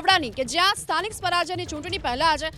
બાવળાની કે જ્યાં સ્થાનિક સ્વરાજ્યની ચૂંટણી પહેલા જ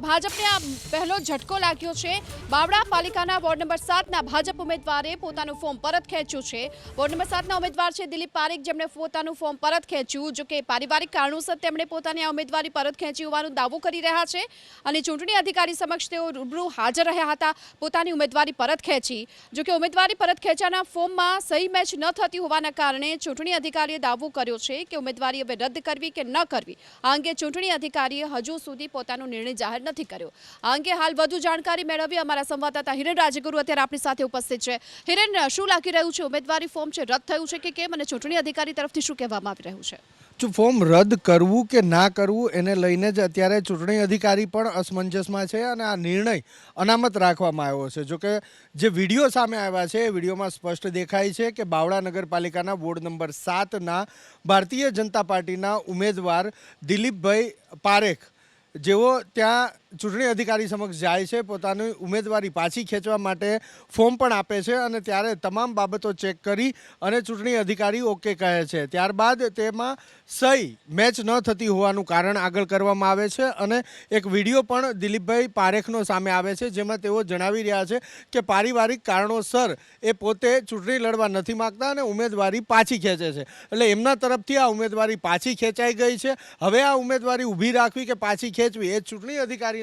ભાજપને આ પહેલો ઝટકો લાગ્યો છે। બાવળા પાલિકાના વોર્ડ નંબર 7ના ભાજપ ઉમેદવારે પોતાનું ફોર્મ પરત ખેંચ્યું છે। વોર્ડ નંબર 7ના ઉમેદવાર છે દિલીપ પારેખ, જેમણે પોતાનું ફોર્મ પરત ખેંચ્યું। જો કે પારિવારિક કારણોસર તેમણે પોતાની આ ઉમેદવારી પરત ખેંચી હોવાનો દાવો કરી રહ્યા છે અને ચૂંટણી અધિકારી સમક્ષ તેઓ રૂબરૂ હાજર રહ્યા હતા, પોતાની ઉમેદવારી પરત ખેંચી। જો કે ઉમેદવારી પરત ખેંચાના ફોર્મમાં સહી મેચ ન થતી હોવાના કારણે ચૂંટણી અધિકારીએ દાવો કર્યો છે કે ઉમેદવારી હવે રદ કરવી કે ન કરવી આ અંગે ચૂંટણી અધિકારીએ હજુ સુધી પોતાનો નિર્ણય જાહેર નથી કર્યો। આ અંગે હાલ વધુ જાણકારી મેળવી અમારા સંવાદદાતા હિરેન રાજગુરુ અત્યારે આપણી સાથે ઉપસ્થિત છે। હિરેન, શું લાગી રહ્યું છે? ઉમેદવારી ફોર્મ છે રદ થયું છે કે કેમ અને ચૂંટણી અધિકારી તરફથી શું કહેવામાં આવી રહ્યું છે? જો ફોર્મ રદ કરવું કે ના કરવું એને લઈને જ અત્યારે ચૂંટણી અધિકારી પણ અસમંજસમાં છે અને આ નિર્ણય અનામત રાખવામાં આવ્યો છે। જો કે જે વિડીયો સામે આવ્યા છે એ વિડીયોમાં સ્પષ્ટ દેખાય છે કે બાવળા નગરપાલિકાના વોર્ડ નંબર 7ના ભારતીય જનતા પાર્ટીના ઉમેદવાર દિલીપભાઈ પારેખ જેઓ ત્યાં ચૂંટણી અધિકારી સમક્ષ જાય છે, પોતાની ઉમેદવારી પાછી ખેંચવા માટે ફોર્મ પણ આપે છે અને ત્યારે તમામ બાબતો ચેક કરી અને ચૂંટણી અધિકારી ઓકે કહે છે। ત્યારબાદ તેમાં સહી મેચ ન થતી હોવાનું કારણ આગળ કરવામાં આવે છે અને એક વિડીયો પણ દિલીપભાઈ પારેખનો સામે આવે છે, જેમાં તેઓ જણાવી રહ્યા છે કે પારિવારિક કારણોસર એ પોતે ચૂંટણી લડવા નથી માગતા અને ઉમેદવારી પાછી ખેંચે છે। એટલે એમના તરફથી આ ઉમેદવારી પાછી ખેંચાઈ ગઈ છે। હવે આ ઉમેદવારી ઊભી રાખવી કે પાછી ખેંચવી એ ચૂંટણી અધિકારીનો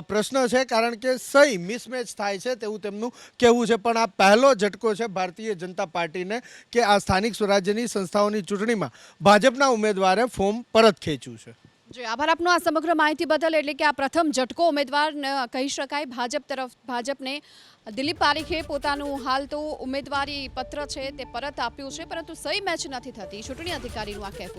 પ્રશ્ન છે, કારણ કે સહી મિસમેચ થાય છે તેવું તેમનું કહેવું છે। પણ આ પહેલો ઝટકો છે ભારતીય જનતા પાર્ટીને કે આ સ્થાનિક સ્વરાજ્યની સંસ્થાઓની ચૂંટણીમાં ભાજપના ઉમેદવારે ફોર્મ પરત ખેંચ્યું છે। જી, આભાર આપનો આ સમગ્ર માહિતી બદલ। એટલે કે આ પ્રથમ ઝટકો ઉમેદવાર કહી શકાય ભાજપને દિલીપ પારેખે પોતાનું હાલ તો ઉમેદવારી પત્ર છે તે પરત આપ્યું છે, પરંતુ સહી મેચ નથી થતી, ચૂંટણી અધિકારીનું આ કહેવું।